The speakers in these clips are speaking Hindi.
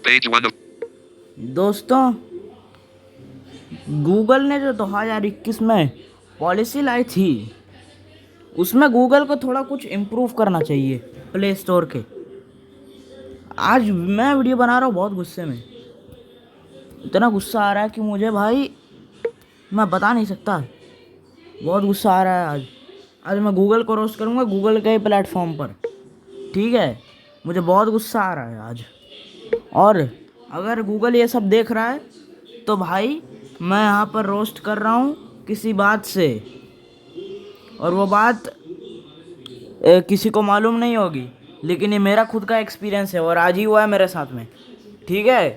Page 1 of दोस्तों, गूगल ने जो 2021 में पॉलिसी लाई थी, उसमें गूगल को थोड़ा कुछ इम्प्रूव करना चाहिए प्ले स्टोर के। आज मैं वीडियो बना रहा हूँ बहुत गुस्से में। इतना गुस्सा आ रहा है कि मुझे भाई मैं बता नहीं सकता। बहुत गुस्सा आ रहा है आज। आज मैं गूगल को रोस्ट करूँगा गूगल के प्लेटफॉर्म पर। ठीक है, मुझे बहुत गुस्सा आ रहा है आज। और अगर गूगल ये सब देख रहा है तो भाई मैं यहाँ पर रोस्ट कर रहा हूँ किसी बात से, और वो बात किसी को मालूम नहीं होगी, लेकिन ये मेरा खुद का एक्सपीरियंस है और आज ही हुआ है मेरे साथ में। ठीक है,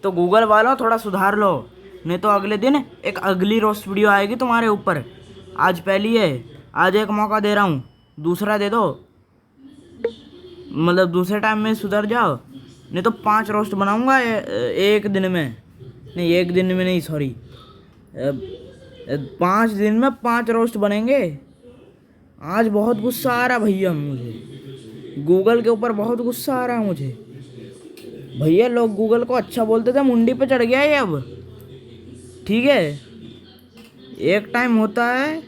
तो गूगल वालों थोड़ा सुधार लो, नहीं तो अगले दिन एक अगली रोस्ट वीडियो आएगी तुम्हारे ऊपर। आज पहली है, आज एक मौका दे रहा हूँ, दूसरा दे दो। मतलब दूसरे टाइम में सुधर जाओ, नहीं तो 5 रोस्ट बनाऊंगा एक दिन में। नहीं, एक दिन में नहीं, सॉरी, 5 दिन में 5 रोस्ट बनेंगे। आज बहुत गुस्सा आ रहा भैया, मुझे गूगल के ऊपर बहुत गुस्सा आ रहा है मुझे। भैया लोग गूगल को अच्छा बोलते थे, मुंडी पे चढ़ गया है अब। ठीक है, एक टाइम होता है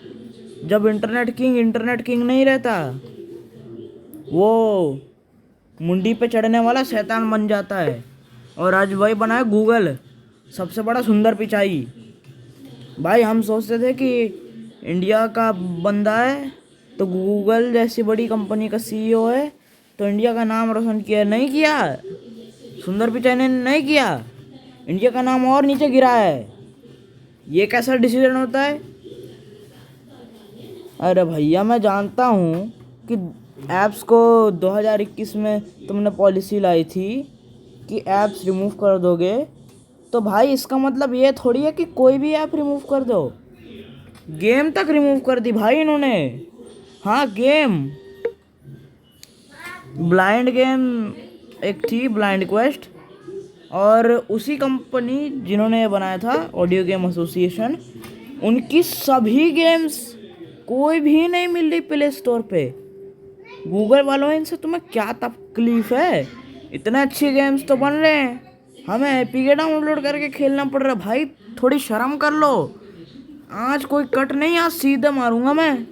जब इंटरनेट किंग नहीं रहता, वो मुंडी पे चढ़ने वाला शैतान बन जाता है। और आज वही बना है गूगल, सबसे बड़ा सुंदर पिचाई। भाई हम सोचते थे कि इंडिया का बंदा है तो गूगल जैसी बड़ी कंपनी का सीईओ है तो इंडिया का नाम रोशन किया, नहीं किया। सुंदर पिचाई ने नहीं किया, इंडिया का नाम और नीचे गिरा है। ये कैसा डिसीजन होता है? अरे भैया, मैं जानता हूँ कि ऐप्स को 2021 में तुमने पॉलिसी लाई थी कि ऐप्स रिमूव कर दोगे, तो भाई इसका मतलब ये थोड़ी है कि कोई भी ऐप रिमूव कर दो। गेम तक रिमूव कर दी भाई इन्होंने। हाँ, गेम, ब्लाइंड गेम एक थी, ब्लाइंड क्वेस्ट, और उसी कंपनी जिन्होंने बनाया था ऑडियो गेम एसोसिएशन, उनकी सभी गेम्स कोई भी नहीं मिल रही प्ले स्टोर पे। गूगल वालों, इनसे तुम्हें क्या तकलीफ है? इतने अच्छे गेम्स तो बन रहे हैं, हमें एपीके डाउनलोड करके खेलना पड़ रहा है। भाई थोड़ी शर्म कर लो। आज कोई कट नहीं, आज सीधे मारूंगा मैं।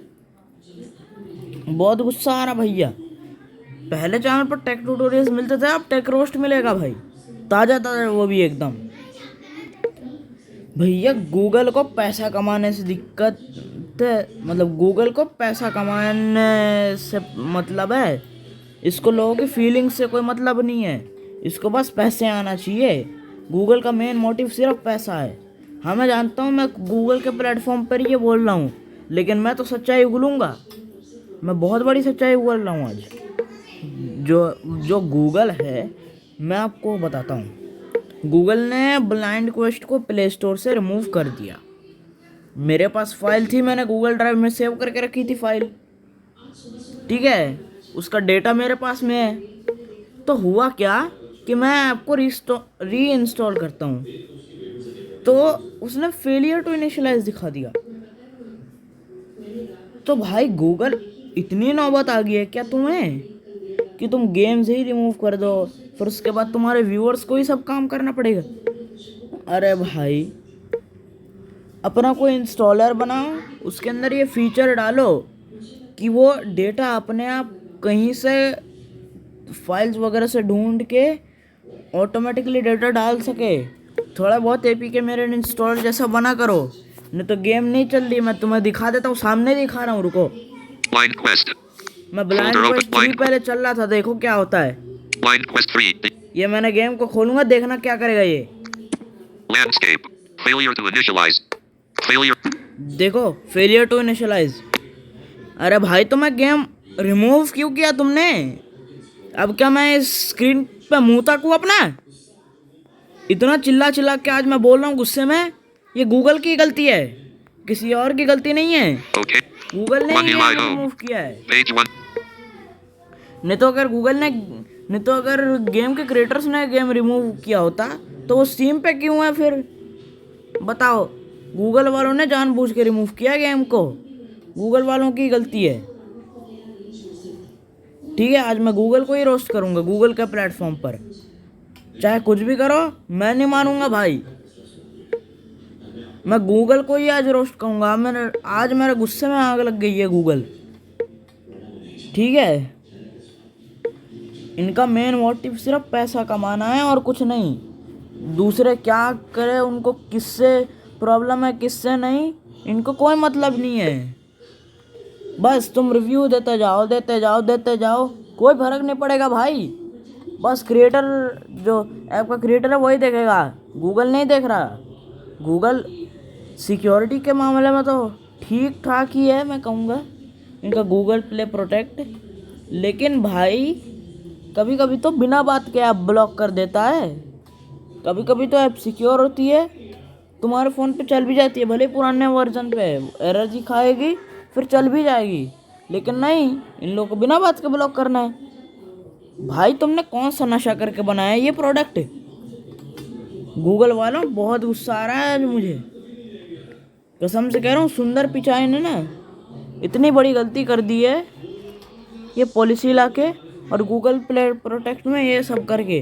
बहुत गुस्सा आ रहा भैया। पहले चैनल पर टेक ट्यूटोरियल्स मिलते थे, अब टेक रोस्ट मिलेगा भाई, ताज़ा ताज़ा, वो भी एकदम। भैया गूगल को पैसा कमाने से दिक्कत है, मतलब गूगल को पैसा कमाने से मतलब है, इसको लोगों की फीलिंग से कोई मतलब नहीं है। इसको बस पैसे आना चाहिए। गूगल का मेन मोटिव सिर्फ पैसा है। हाँ, मैं जानता हूँ, मैं गूगल के प्लेटफॉर्म पर ये बोल रहा हूँ, लेकिन मैं तो सच्चाई उगलूँगा। मैं बहुत बड़ी सच्चाई उगल रहा हूँ आज। जो जो गूगल है, मैं आपको बताता हूँ। गूगल ने ब्लाइंड क्वेस्ट को प्ले स्टोर से रिमूव कर दिया। मेरे पास फाइल थी, मैंने गूगल ड्राइव में सेव करके रखी थी फाइल। ठीक है, उसका डेटा मेरे पास में है। तो हुआ क्या कि मैं आपको री इंस्टॉल करता हूँ, तो उसने फेलियर टू इनिशियलाइज दिखा दिया। तो भाई गूगल, इतनी नौबत आ गई है क्या तुम्हें कि तुम गेम्स ही रिमूव कर दो, फिर उसके बाद तुम्हारे व्यूअर्स को ही सब काम करना पड़ेगा? अरे भाई, अपना कोई इंस्टॉलर बनाओ, उसके अंदर ये फीचर डालो कि वो डेटा अपने आप कहीं से फाइल्स वगैरह से ढूंढ के ऑटोमेटिकली डेटा डाल सके। थोड़ा बहुत एपीके मेरे इंस्टॉलर जैसा बना करो, नहीं तो गेम नहीं चल रही। मैं तुम्हें दिखा देता हूँ, सामने दिखा रहा हूँ, रुको। Blind Quest. मैं ब्लाइंड Folder open. क्वेस्ट 3 पहले चल रहा था, देखो क्या होता है। Blind Quest 3. ये मैंने गेम को खोलूंगा, देखना क्या करेगा ये। Landscape. Failure to initialize. Failure. देखो, फेलियर टू इनिशियलाइज। अरे भाई, तो मैं गेम रिमूव क्यों किया तुमने? अब क्या मैं इस स्क्रीन पे मुंह ताकूं अपना? इतना चिल्ला चिल्ला के आज मैं बोल रहा हूँ गुस्से में। ये गूगल की गलती है, किसी और की गलती नहीं है। Okay. गूगल ने ही गेम रिमूव किया है। Page 1. नहीं तो अगर गेम के क्रिएटर्स ने गेम रिमूव किया होता तो वो स्टीम पे क्यों है फिर? बताओ, गूगल वालों ने जानबूझ के रिमूव किया गेम को, गूगल वालों की गलती है। ठीक है, आज मैं गूगल को ही रोस्ट करूंगा, गूगल के प्लेटफॉर्म पर। चाहे कुछ भी करो, मैं नहीं मानूंगा भाई। मैं गूगल को ही आज रोस्ट कहूंगा। आज मेरे गुस्से में आग लग गई है गूगल। ठीक है, इनका मेन मोटिव सिर्फ पैसा कमाना है और कुछ नहीं। दूसरे क्या करे, उनको किससे प्रॉब्लम है किससे नहीं, इनको कोई मतलब नहीं है। बस तुम रिव्यू देते जाओ देते जाओ देते जाओ, कोई फर्क नहीं पड़ेगा भाई। बस क्रिएटर, जो ऐप का क्रिएटर है वही देखेगा, गूगल नहीं देख रहा। गूगल सिक्योरिटी के मामले में तो ठीक ठाक ही है, मैं कहूँगा इनका गूगल प्ले प्रोटेक्ट। लेकिन भाई कभी कभी तो बिना बात के ऐप ब्लॉक कर देता है। कभी कभी तो ऐप सिक्योर होती है, तुम्हारे फ़ोन पे चल भी जाती है, भले पुराने वर्जन पे एरर दिखाएगी फिर चल भी जाएगी। लेकिन नहीं, इन लोगों को बिना बात के ब्लॉक करना है। भाई तुमने कौन सा नशा करके बनाया ये प्रोडक्ट? गूगल वालों बहुत गुस्सा आ रहा है आज मुझे, कसम से कह रहा हूँ। सुंदर पिचाई ने ना इतनी बड़ी गलती कर दी है ये पॉलिसी लाके और गूगल प्ले प्रोटेक्ट में ये सब करके।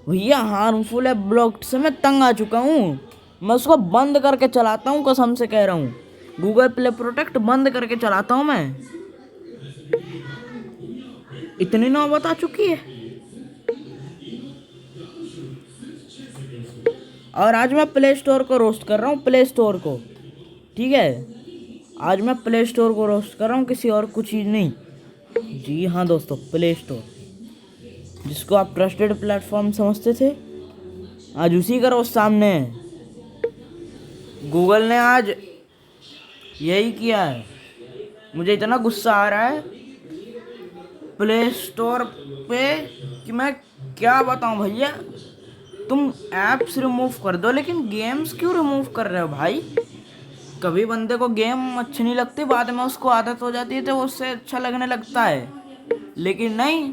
भैया हार्मफुल है, ब्लॉक्ड से मैं तंग आ चुका हूँ। मैं उसको बंद करके चलाता हूँ, कसम से कह रहा हूँ। गूगल प्ले प्रोटेक्ट बंद करके चलाता हूँ मैं। इतनी नौबत आ चुकी है। और आज मैं प्ले स्टोर को रोस्ट कर रहा हूँ, प्ले स्टोर को। ठीक है, आज मैं प्ले स्टोर को रोस्ट कर रहा हूँ, किसी और कुछ चीज़ नहीं। जी हाँ दोस्तों, प्ले स्टोर जिसको आप ट्रस्टेड प्लेटफॉर्म समझते थे, आज उसी का रोस्ट सामने है। गूगल ने आज यही किया है। मुझे इतना गुस्सा आ रहा है प्ले स्टोर पे कि मैं क्या बताऊं भैया। तुम ऐप्स रिमूव कर दो, लेकिन गेम्स क्यों रिमूव कर रहे हो भाई? कभी बंदे को गेम अच्छी नहीं लगती, बाद में उसको आदत हो जाती है तो उससे अच्छा लगने लगता है। लेकिन नहीं,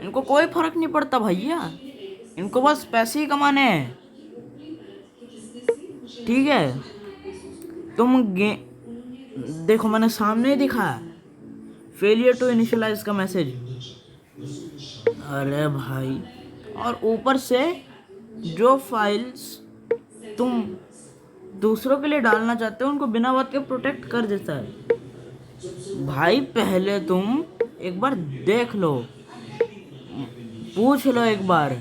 इनको कोई फर्क नहीं पड़ता भैया, इनको बस पैसे ही कमाने हैं। ठीक है, तुम देखो, मैंने सामने ही दिखाया फेलियर टू इनिशियलाइज का मैसेज। अरे भाई, और ऊपर से जो फाइल्स तुम दूसरों के लिए डालना चाहते हो उनको बिना बात के प्रोटेक्ट कर देता है। भाई पहले तुम एक बार देख लो, पूछ लो एक बार,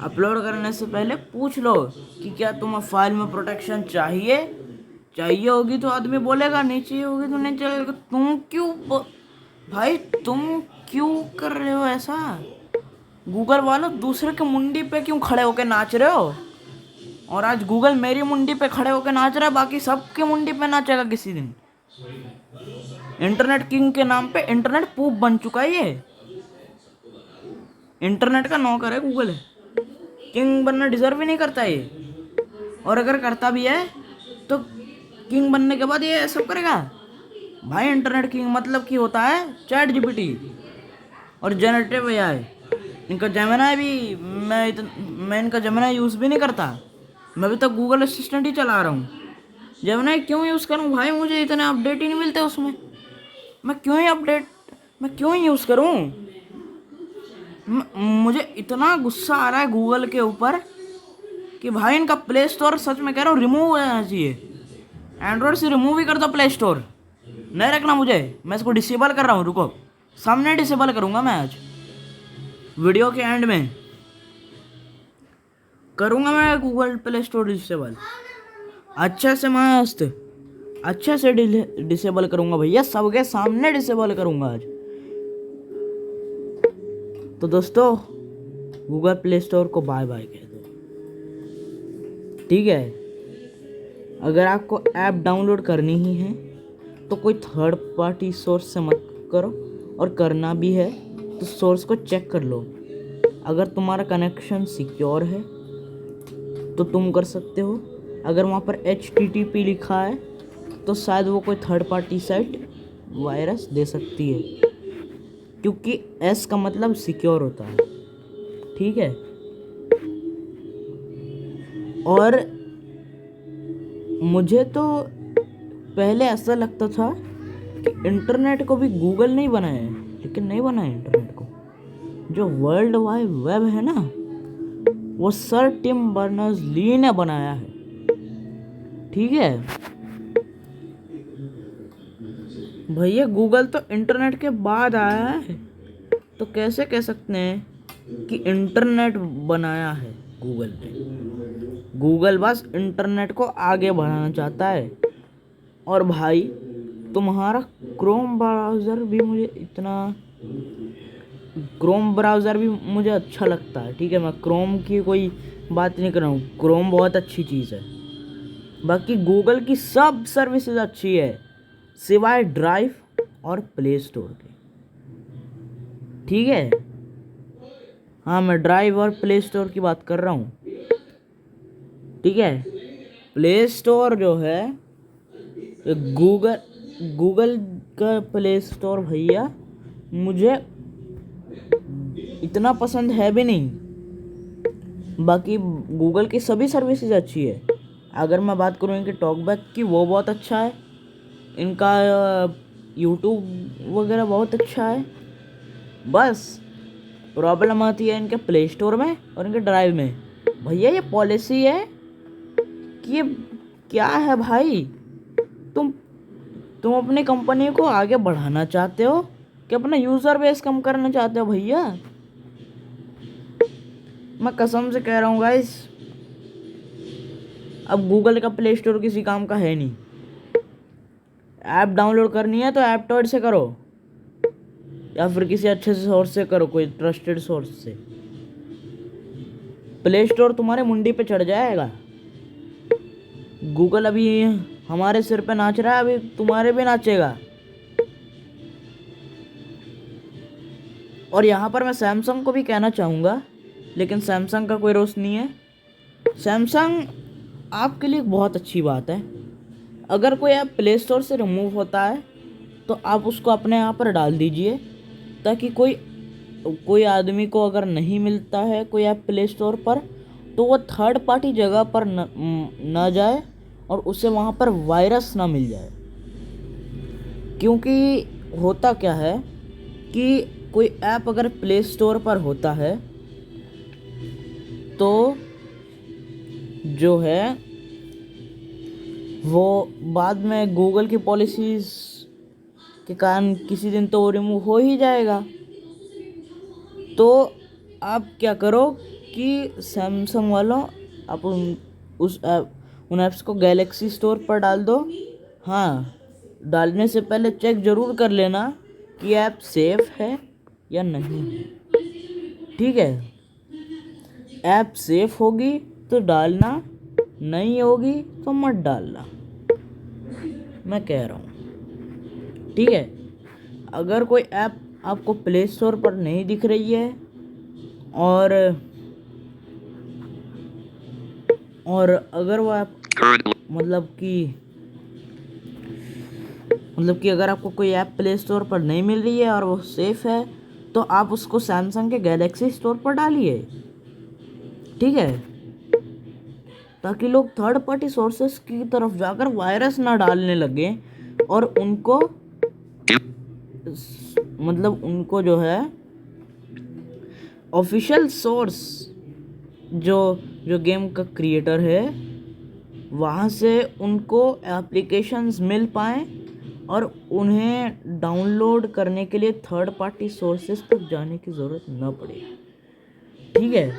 अपलोड करने से पहले पूछ लो कि क्या तुम्हें फाइल में प्रोटेक्शन चाहिए होगी तो आदमी बोलेगा, नहीं चाहिए होगी तो नहीं चलेगा। भाई तुम क्यों कर रहे हो ऐसा? गूगल वालों, दूसरे के मुंडी पे क्यों खड़े होके नाच रहे हो? और आज गूगल मेरी मुंडी पे खड़े होके नाच रहा है, बाकी सबके मुंडी पे नाचेगा किसी दिन। इंटरनेट किंग के नाम पे इंटरनेट पूप बन चुका है ये। इंटरनेट का नौकर है गूगल, किंग बनना डिजर्व ही नहीं करता ये। और अगर करता भी है तो किंग बनने के बाद ये सब करेगा? भाई इंटरनेट किंग मतलब की होता है चैट जीपीटी और जनरेटिव एआई। इनका जेमिनी भी मैं इनका जेमिनी यूज़ भी नहीं करता। मैं अभी तक गूगल असिस्टेंट ही चला रहा हूँ। जेमिनी क्यों यूज़ करूँ भाई? मुझे इतने अपडेट ही नहीं मिलते उसमें। मैं क्यों ही यूज़ करूँ? मुझे इतना गुस्सा आ रहा है गूगल के ऊपर कि भाई इनका प्ले स्टोर, सच में कह रहा हूँ, रिमूव हो जाना चाहिए। एंड्रॉयड से रिमूव ही कर दो प्ले स्टोर, नहीं रखना मुझे। मैं इसको डिसेबल कर रहा हूँ, रुको, सामने डिसेबल करूँगा मैं आज। वीडियो के एंड में करूँगा मैं गूगल प्ले स्टोर डिसेबल, अच्छे से मस्त अच्छे से डिसेबल करूँगा भैया, सबके सामने डिसेबल करूँगा आज। तो दोस्तों, गूगल प्ले स्टोर को बाय बाय कह दो, ठीक है? अगर आपको ऐप डाउनलोड करनी ही है तो कोई थर्ड पार्टी सोर्स से मत करो, और करना भी है तो सोर्स को चेक कर लो। अगर तुम्हारा कनेक्शन सिक्योर है तो तुम कर सकते हो। अगर वहाँ पर HTTP लिखा है तो शायद वो कोई थर्ड पार्टी साइट वायरस दे सकती है, क्योंकि S का मतलब सिक्योर होता है, ठीक है? और मुझे तो पहले ऐसा लगता था कि इंटरनेट को भी गूगल नहीं बनाया है, लेकिन नहीं बनाया इंटरनेट को। जो वर्ल्ड वाइड वेब है ना, वो सर टिम बर्नर्स-ली ने बनाया है, ठीक है भैया। गूगल तो इंटरनेट के बाद आया है, तो कैसे कह सकते हैं कि इंटरनेट बनाया है गूगल ने। गूगल बस इंटरनेट को आगे बढ़ाना चाहता है। और भाई तुम्हारा क्रोम ब्राउज़र भी मुझे अच्छा लगता है, ठीक है। मैं क्रोम की कोई बात नहीं कर रहा हूँ, क्रोम बहुत अच्छी चीज़ है। बाकी गूगल की सब सर्विसेज अच्छी है सिवाय ड्राइव और प्ले स्टोर के, ठीक है। हाँ, मैं ड्राइव और प्ले स्टोर की बात कर रहा हूँ, ठीक है। प्ले स्टोर जो है गूगल का प्ले स्टोर भैया मुझे इतना पसंद है भी नहीं। बाकी गूगल की सभी सर्विसेज अच्छी है। अगर मैं बात करूँ इनके टॉकबैक की, वो बहुत अच्छा है। इनका यूट्यूब वगैरह बहुत अच्छा है। बस प्रॉब्लम आती है इनके प्ले स्टोर में और इनके ड्राइव में। भैया ये पॉलिसी है कि ये क्या है भाई, तुम अपनी कंपनी को आगे बढ़ाना चाहते हो कि अपना यूज़र बेस कम करना चाहते हो भैया। मैं कसम से कह रहा हूँ गाइस, अब गूगल का प्ले स्टोर किसी काम का है नहीं। ऐप डाउनलोड करनी है तो ऐप स्टोर से करो या फिर किसी अच्छे से सोर्स से करो, कोई ट्रस्टेड सोर्स से। प्ले स्टोर तुम्हारे मुंडी पे चढ़ जाएगा। गूगल अभी हमारे सिर पे नाच रहा है, अभी तुम्हारे भी नाचेगा। और यहाँ पर मैं सैमसंग को भी कहना चाहूँगा, लेकिन सैमसंग का कोई रोष नहीं है। सैमसंग आपके लिए एक बहुत अच्छी बात है। अगर कोई ऐप प्ले स्टोर से रिमूव होता है तो आप उसको अपने यहाँ पर डाल दीजिए, ताकि कोई आदमी को अगर नहीं मिलता है कोई ऐप प्ले स्टोर पर, तो वो थर्ड पार्टी जगह पर न जाए और उसे वहाँ पर वायरस ना मिल जाए। क्योंकि होता क्या है कि कोई ऐप अगर प्ले स्टोर पर होता है तो जो है वो बाद में गूगल की पॉलिसीज़ के कारण किसी दिन तो वो रिमूव हो ही जाएगा। तो आप क्या करो कि सैमसंग वालों, आप उन ऐप्स को गैलेक्सी स्टोर पर डाल दो। हाँ, डालने से पहले चेक ज़रूर कर लेना कि ऐप सेफ है या नहीं है, ठीक है। ऐप सेफ होगी तो डालना, नहीं होगी तो मत डालना, मैं कह रहा हूँ, ठीक है। अगर कोई ऐप आपको प्ले स्टोर पर नहीं दिख रही है और अगर वो ऐप मतलब कि अगर आपको कोई ऐप प्ले स्टोर पर नहीं मिल रही है और वो सेफ है, तो आप उसको सैमसंग के गैलेक्सी स्टोर पर डालिए, ठीक है। ताकि लोग थर्ड पार्टी सोर्सेस की तरफ जाकर वायरस ना डालने लगे और उनको उनको जो है ऑफिशियल सोर्स जो गेम का क्रिएटर है वहाँ से उनको एप्लीकेशंस मिल पाएँ और उन्हें डाउनलोड करने के लिए थर्ड पार्टी सोर्सेस तक जाने की ज़रूरत न पड़े, ठीक है।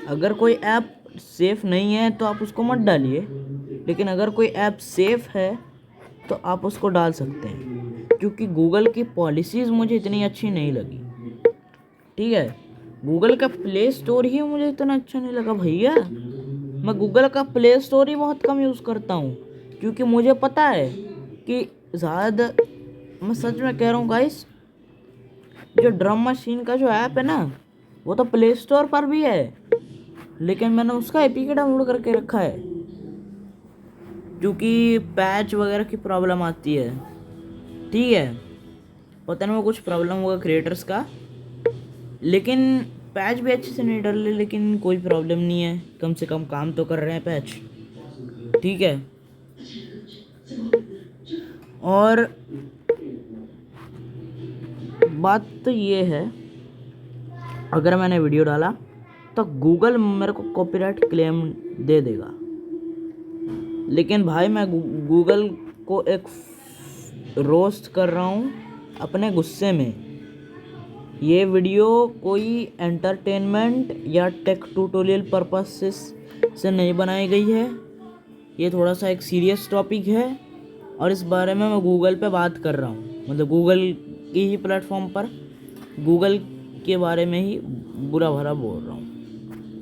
अगर कोई ऐप सेफ़ नहीं है तो आप उसको मत डालिए, लेकिन अगर कोई ऐप सेफ़ है तो आप उसको डाल सकते हैं, क्योंकि गूगल की पॉलिसीज़ मुझे इतनी अच्छी नहीं लगी, ठीक है। गूगल का प्ले स्टोर ही मुझे इतना अच्छा नहीं लगा भैया। मैं गूगल का प्ले स्टोर ही बहुत कम यूज़ करता हूँ, क्योंकि मुझे पता है कि ज़्यादा, मैं सच में कह रहा हूँ गाइस, जो ड्रम मशीन का जो ऐप है ना, वो तो प्ले स्टोर पर भी है, लेकिन मैंने उसका एपीके डाउनलोड करके रखा है, क्योंकि पैच वगैरह की प्रॉब्लम आती है, ठीक है। पता नहीं वो कुछ प्रॉब्लम होगा क्रिएटर्स का, लेकिन पैच भी अच्छे से नहीं डाले, लेकिन कोई प्रॉब्लम नहीं है, कम से कम काम तो कर रहे हैं पैच, ठीक है। और बात तो ये है, अगर मैंने वीडियो डाला तो गूगल मेरे को कॉपीराइट क्लेम दे देगा। लेकिन भाई मैं गूगल को एक रोस्ट कर रहा हूँ अपने गुस्से में। ये वीडियो कोई एंटरटेनमेंट या टेक ट्यूटोरियल पर्पस से नहीं बनाई गई है। ये थोड़ा सा एक सीरियस टॉपिक है और इस बारे में मैं गूगल पे बात कर रहा हूँ, मतलब गूगल की ही प्लेटफॉर्म पर गूगल के बारे में ही बुरा भला बोल रहा हूँ।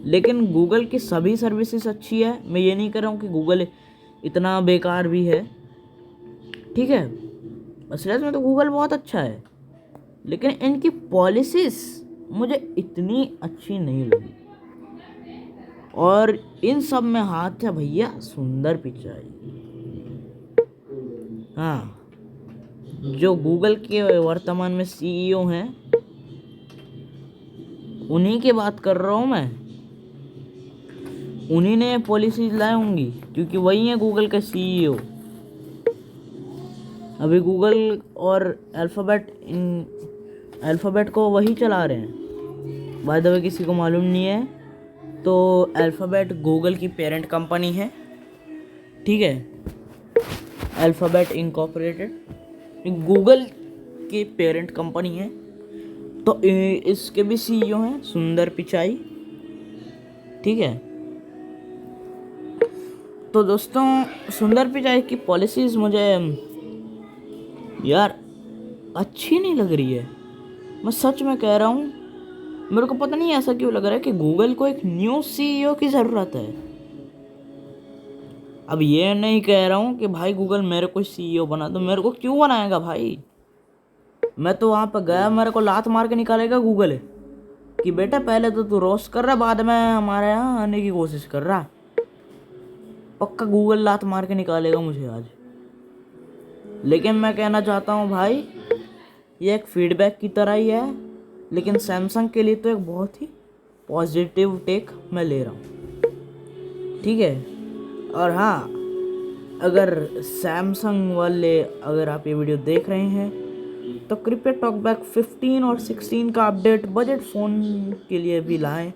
लेकिन गूगल की सभी सर्विसेज अच्छी है, मैं ये नहीं कर रहा हूँ कि गूगल इतना बेकार भी है, ठीक है। असलियत में तो गूगल बहुत अच्छा है, लेकिन इनकी पॉलिसीज मुझे इतनी अच्छी नहीं लगी। और इन सब में हाथ है भैया सुंदर पिचाई। हाँ, जो गूगल के वर्तमान में सीईओ हैं उन्हीं की बात कर रहा हूँ मैं। उन्हीं ने पॉलिसीज लाए होंगी क्योंकि वही है गूगल के सीईओ। अभी गूगल और अल्फ़ाबेट को वही चला रहे हैं। बाय द वे किसी को मालूम नहीं है तो अल्फ़ाबेट गूगल की पेरेंट कंपनी है, ठीक है। अल्फ़ाबेट इनकॉर्पोरेटेड गूगल की पेरेंट कंपनी है। तो इसके भी सीईओ हैं सुंदर पिचाई, ठीक है। तो दोस्तों सुंदर पिचाई की पॉलिसीज़ मुझे यार अच्छी नहीं लग रही है, मैं सच में कह रहा हूँ। मेरे को पता नहीं ऐसा क्यों लग रहा है कि गूगल को एक न्यू सीईओ की ज़रूरत है। अब ये नहीं कह रहा हूँ कि भाई गूगल मेरे को सीईओ बना दो, मेरे को क्यों बनाएगा भाई। मैं तो वहाँ पर गया, मेरे को लात मार के निकालेगा गूगल कि बेटा पहले तो तू रोस्ट कर रहा, बाद में हमारे यहाँ आने की कोशिश कर रहा। पक्का गूगल लात मार के निकालेगा मुझे आज। लेकिन मैं कहना चाहता हूँ भाई ये एक फीडबैक की तरह ही है, लेकिन सैमसंग के लिए तो एक बहुत ही पॉजिटिव टेक मैं ले रहा हूँ, ठीक है। और हाँ, अगर सैमसंग वाले अगर आप ये वीडियो देख रहे हैं तो कृपया टॉकबैक 15 और 16 का अपडेट बजट फ़ोन के लिए भी लाएं,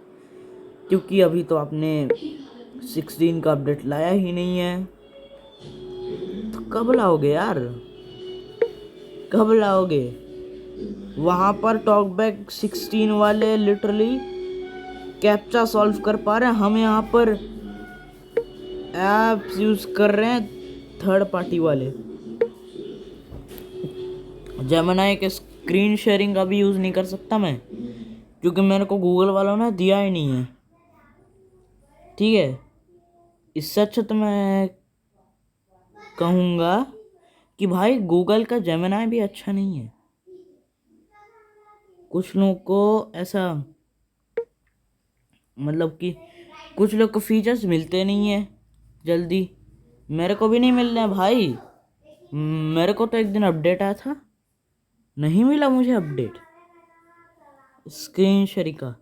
क्योंकि अभी तो आपने 16 का अपडेट लाया ही नहीं है। तो कब लाओगे यार, कब लाओगे। वहाँ पर टॉकबैक 16 वाले लिटरली कैप्चा सॉल्व कर पा रहे हैं, हम यहाँ पर ऐप्स यूज़ कर रहे हैं थर्ड पार्टी वाले। जेमिनी के स्क्रीन शेयरिंग का भी यूज़ नहीं कर सकता मैं, क्योंकि मेरे को गूगल वालों ने दिया ही नहीं है, ठीक है। इससे अच्छा तो मैं कहूँगा कि भाई गूगल का जेमिनी भी अच्छा नहीं है। कुछ लोगों को ऐसा मतलब कि कुछ लोग को फीचर्स मिलते नहीं है जल्दी, मेरे को भी नहीं मिल रहे हैं भाई। मेरे को तो एक दिन अपडेट आया था, नहीं मिला मुझे अपडेट स्क्रीन शेयरिंग का।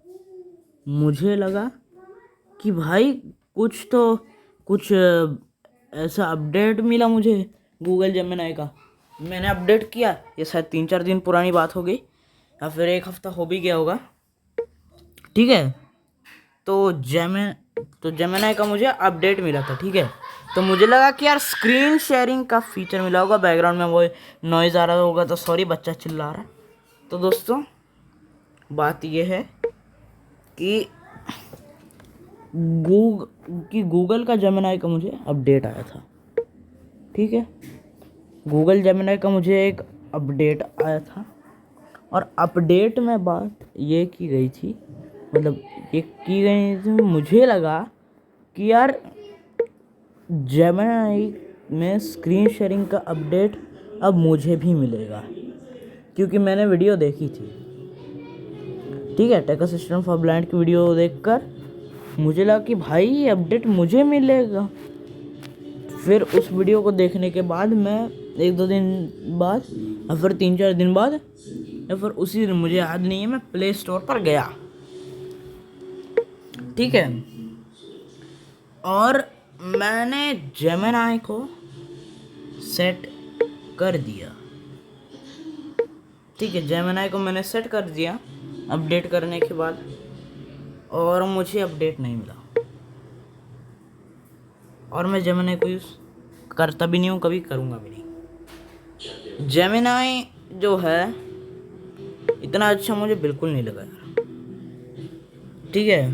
मुझे लगा कि भाई कुछ ऐसा अपडेट मिला मुझे गूगल जेमिनी का। मैंने अपडेट किया, ये शायद 3-4 दिन पुरानी बात हो गई या फिर 1 हफ्ता हो भी गया होगा, ठीक है। तो जेमिनी का मुझे अपडेट मिला था, ठीक है। तो मुझे लगा कि यार स्क्रीन शेयरिंग का फीचर मिला होगा। बैकग्राउंड में वो नॉइज़ आ रहा होगा तो सॉरी, बच्चा चिल्ला रहा है। तो दोस्तों बात ये है कि गूगल का जेमिनी का मुझे अपडेट आया था, ठीक है। गूगल जेमिनी का मुझे एक अपडेट आया था और अपडेट में बात ये की गई थी, मतलब ये की गई थी, मुझे लगा कि यार जेमिनी में स्क्रीन शेयरिंग का अपडेट अब मुझे भी मिलेगा, क्योंकि मैंने वीडियो देखी थी, ठीक है। टेक असिस्टेंट फॉर ब्लाइंड की वीडियो देखकर मुझे लगा कि भाई ये अपडेट मुझे मिलेगा। फिर उस वीडियो को देखने के बाद मैं 1-2 दिन बाद या फिर 3-4 दिन बाद या फिर उसी दिन, मुझे याद नहीं है, मैं प्ले स्टोर पर गया, ठीक है। और मैंने जेमिनी को सेट कर दिया, ठीक है। जेमिनी को मैंने सेट कर दिया अपडेट करने के बाद। और मुझे अपडेट नहीं मिला, और मैं जेमिनी को यूज़ करता भी नहीं हूँ, कभी करूँगा भी नहीं। जेमिनी जो है इतना अच्छा मुझे बिल्कुल नहीं लगा यार। ठीक है,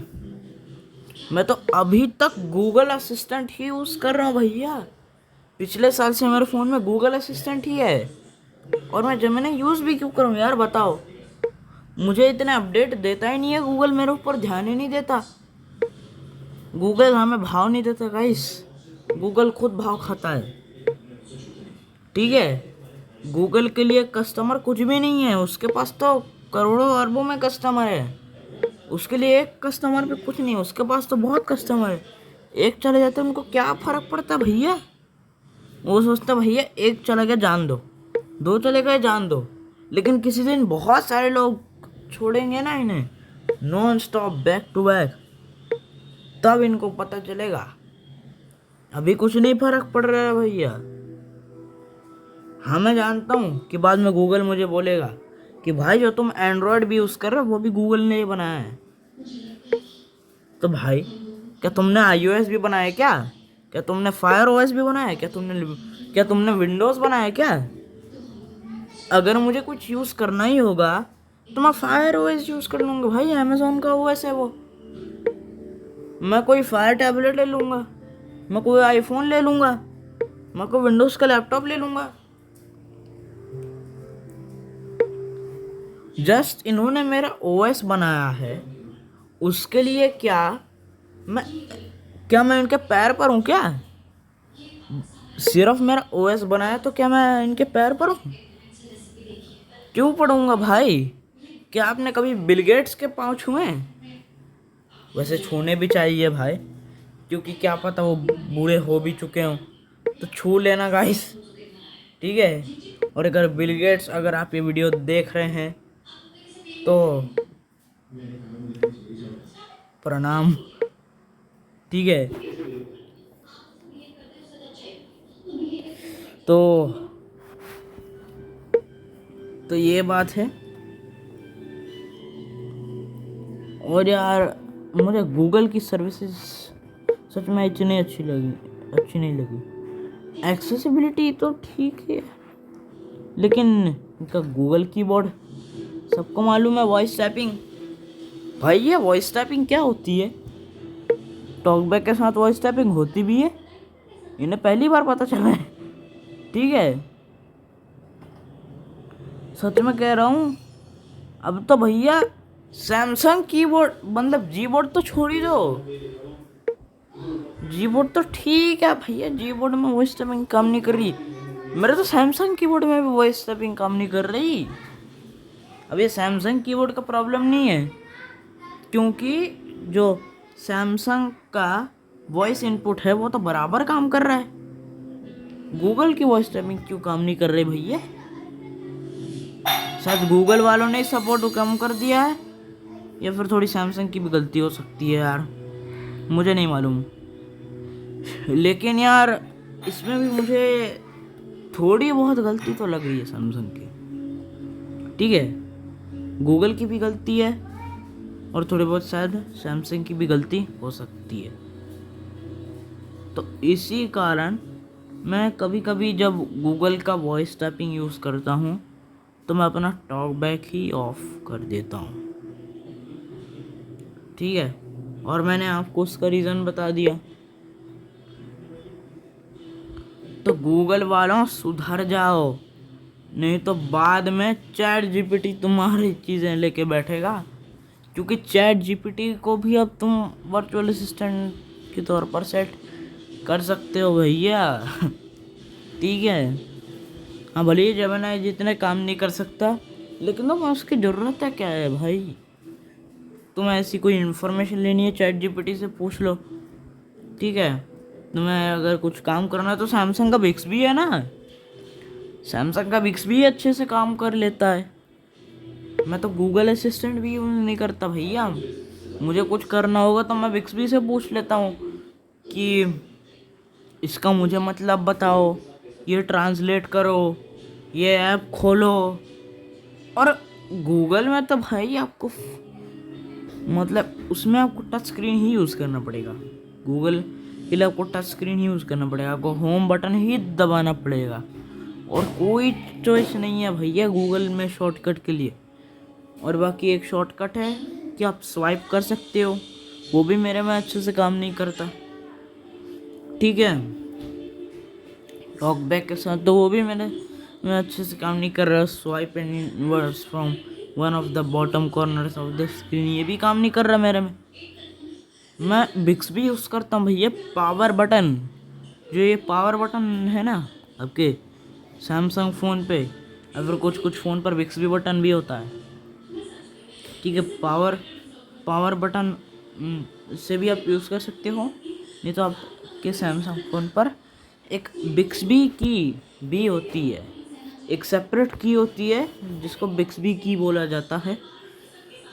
मैं तो अभी तक गूगल असिस्टेंट ही यूज़ कर रहा हूँ भैया। पिछले साल से मेरे फ़ोन में गूगल असिस्टेंट ही है, और मैं जेमिनी यूज़ भी क्यों करूँ यार बताओ। मुझे इतने अपडेट देता ही नहीं है गूगल, मेरे ऊपर ध्यान ही नहीं देता। गूगल हमें भाव नहीं देता गाइस, गूगल खुद भाव खाता है। ठीक है, गूगल के लिए कस्टमर कुछ भी नहीं है, उसके पास तो करोड़ों अरबों में कस्टमर है। उसके लिए एक कस्टमर पे कुछ नहीं है, उसके पास तो बहुत कस्टमर है। एक चले जाते उनको क्या फर्क पड़ता भैया। वो सोचता भैया एक चले गए जान दो, दो चले गए जान दो। लेकिन किसी दिन बहुत सारे लोग छोड़ेंगे ना इन्हें, non stop back to back, तब इनको पता चलेगा। अभी कुछ नहीं फर्क पड़ रहा है भैया। हाँ मैं जानता हूँ कि बाद में गूगल मुझे बोलेगा कि भाई जो तुम एंड्रॉयड भी यूज़ कर रहे हो वो भी गूगल ने ही बनाया है। तो भाई क्या तुमने iOS भी बनाया क्या? क्या तुमने फायर ओएस भी बनाया? क्या तुमने विंडोज़ बनाया क्या? अगर मुझे कुछ यूज़ करना ही होगा तो मैं फायर ओएस यूज़ कर लूँगा भाई, अमेज़ॉन का ओएस है वो। मैं कोई फायर टैबलेट ले लूँगा, मैं कोई आईफोन ले लूँगा, मैं कोई विंडोज़ का लैपटॉप ले लूँगा। जस्ट इन्होंने मेरा ओएस बनाया है, उसके लिए मैं इनके पैर पर हूँ क्या? सिर्फ मेरा ओएस बनाया तो क्या मैं इनके पैर पर हूँ? क्यों पढ़ूंगा भाई? क्या आपने कभी बिल गेट्स के पाँव छुए? वैसे छूने भी चाहिए भाई, क्योंकि क्या पता वो बूढ़े हो भी चुके हों, तो छू लेना गाइस। ठीक है, और अगर बिल गेट्स अगर आप ये वीडियो देख रहे हैं तो प्रणाम। ठीक है, तो ये बात है। और यार मुझे गूगल की सर्विसेज सच में इतनी अच्छी नहीं लगी। एक्सेसिबिलिटी तो ठीक है, लेकिन इनका गूगल कीबोर्ड, सबको मालूम है वॉइस टैपिंग। भाई ये वॉइस टैपिंग क्या होती है? टॉकबैक के साथ वॉइस टैपिंग होती भी है, इन्हें पहली बार पता चला है। ठीक है, सच में कह रहा हूँ। अब तो भैया सैमसंग कीबोर्ड, मतलब जी बोर्ड तो छोड़ ही दो, जी बोर्ड तो ठीक है भैया, जी बोर्ड में वॉइस टैपिंग काम नहीं कर रही। मेरे तो सैमसंग कीबोर्ड में भी वॉइस टैपिंग काम नहीं कर रही। अब ये सैमसंग कीबोर्ड का प्रॉब्लम नहीं है, क्योंकि जो सैमसंग का वॉइस इनपुट है वो तो बराबर काम कर रहा है। गूगल की वॉइस टैपिंग क्यों काम नहीं कर रही भैया? शायद गूगल वालों ने सपोर्ट कम कर दिया है, या फिर थोड़ी सैमसंग की भी गलती हो सकती है यार, मुझे नहीं मालूम। लेकिन यार इसमें भी मुझे थोड़ी बहुत गलती तो लग रही है सैमसंग की। ठीक है, गूगल की भी गलती है और थोड़ी बहुत शायद सैमसंग की भी गलती हो सकती है। तो इसी कारण मैं कभी कभी जब गूगल का वॉइस टाइपिंग यूज़ करता हूँ तो मैं अपना टॉक बैक ही ऑफ कर देता हूँ। ठीक है, और मैंने आपको उसका रीज़न बता दिया। तो गूगल वालों सुधर जाओ, नहीं तो बाद में चैट जीपीटी तुम्हारी चीज़ें लेके बैठेगा। क्योंकि चैट जीपीटी को भी अब तुम वर्चुअल असिस्टेंट के तौर पर सेट कर सकते हो भैया। ठीक है, हाँ भले ही जेमिनी जितने काम नहीं कर सकता, लेकिन तुम्हें उसकी ज़रूरत है क्या है भाई? तुम्हें ऐसी कोई इन्फॉर्मेशन लेनी है चैट जीपीटी से पूछ लो। ठीक है, तुम्हें अगर कुछ काम करना है तो सैमसंग का बिक्स भी है ना, सैमसंग का बिक्स भी अच्छे से काम कर लेता है। मैं तो गूगल असिस्टेंट भी यूज़ नहीं करता भैया, मुझे कुछ करना होगा तो मैं बिक्सबी से पूछ लेता हूँ कि इसका मुझे मतलब बताओ, ये ट्रांसलेट करो, ये ऐप खोलो। और गूगल में तो भाई आपको मतलब उसमें आपको टच स्क्रीन ही यूज़ करना पड़ेगा। गूगल के लिए आपको टच स्क्रीन ही यूज़ करना पड़ेगा, आपको होम बटन ही दबाना पड़ेगा और कोई चॉइस नहीं है भैया गूगल में शॉर्टकट के लिए। और बाकी एक शॉर्टकट है कि आप स्वाइप कर सकते हो, वो भी मेरे में अच्छे से काम नहीं करता, ठीक है। टॉक बैक के साथ तो वो भी मेरे में अच्छे से काम नहीं कर रहा। Swipe inwards from one of the bottom corners of the screen, ये भी काम नहीं कर रहा मेरे में। मैं बिक्सबी यूज़ करता हूँ भैया, पावर बटन। जो ये पावर बटन है ना आपके सैमसंग फ़ोन पे, या फिर कुछ कुछ फ़ोन पर बिक्सबी बटन भी होता है, ठीक है। पावर बटन से भी आप यूज़ कर सकते हो, नहीं तो आपके सैमसंग फ़ोन पर एक बिक्सबी की भी होती है, एक सेपरेट की होती है जिसको बिक्सबी की बोला जाता है।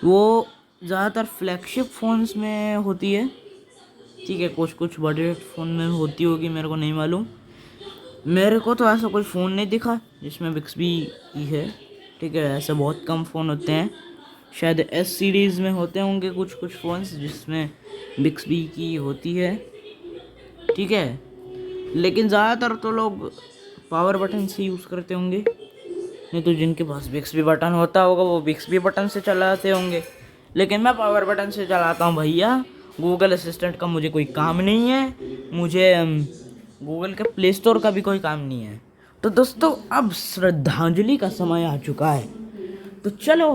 वो ज़्यादातर फ्लैगशिप फ़ोन्स में होती है, ठीक है। कुछ कुछ बड़े फ़ोन में होती होगी, मेरे को नहीं मालूम। मेरे को तो ऐसा कोई फ़ोन नहीं दिखा जिसमें बिक्सबी की है, ठीक है। ऐसे बहुत कम फ़ोन होते हैं, शायद एस सीरीज़ में होते होंगे कुछ कुछ फ़ोन्स जिसमें बिक्सबी की होती है, ठीक है। लेकिन ज़्यादातर तो लोग पावर बटन से यूज़ करते होंगे, नहीं तो जिनके पास बिक्सबी बटन होता होगा वो बिक्सबी बटन से चलाते होंगे। लेकिन मैं पावर बटन से चलाता हूँ भैया। गूगल असिस्टेंट का मुझे कोई काम नहीं है, मुझे गूगल के प्ले स्टोर का भी कोई काम नहीं है। तो दोस्तों अब श्रद्धांजलि का समय आ चुका है, तो चलो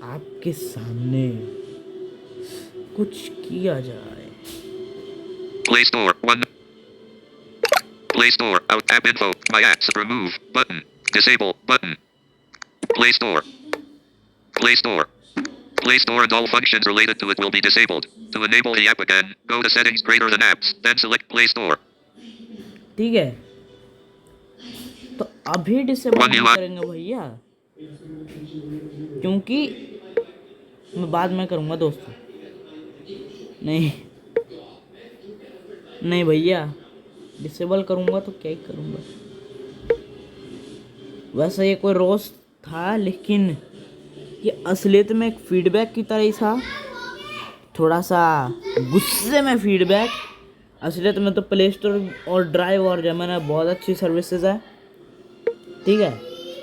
आपके सामने कुछ किया जाए। Play Store 1. Play Store out app info. My apps remove button. Disable button. Play Store. Play Store. Play Store and all functions related to it will be disabled. To enable the app again, go to settings greater than apps, then select Play Store. ठीक है, तो अभी डिसेबल One नहीं UI. करेंगे भैया, क्योंकि मैं बाद में करूँगा दोस्तों। नहीं नहीं भैया, डिसेबल करूँगा तो क्या ही करूँगा। वैसे ये कोई रोस्ट था, लेकिन ये असलियत में एक फीडबैक की तरह ही था, थोड़ा सा गुस्से में फीडबैक। असलियत में तो प्ले स्टोर और ड्राइव और जमाना बहुत अच्छी सर्विसेज है, ठीक है।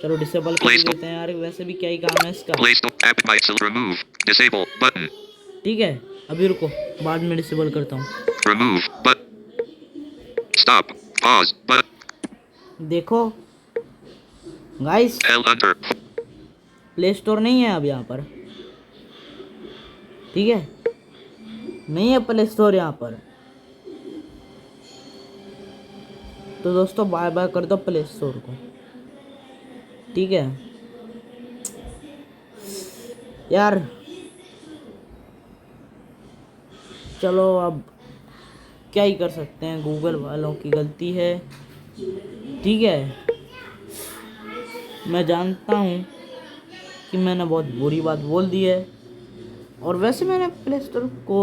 चलो डिसेबल कर ही देते हैं यार, वैसे भी क्या ही काम है इसका, Play Store app might remove. Disable button. ठीक है। अभी रुको, बाद में डिसेबल करता हूँ। Remove but. Stop. Pause but. देखो guys, L under. Play store नहीं है अब यहाँ पर, ठीक है। नहीं है प्ले स्टोर यहाँ पर, तो दोस्तों बाय बाय कर दो प्ले स्टोर को, ठीक है यार। चलो अब क्या ही कर सकते हैं, गूगल वालों की गलती है, ठीक है। मैं जानता हूँ कि मैंने बहुत बुरी बात बोल दी है, और वैसे मैंने प्ले स्टोर को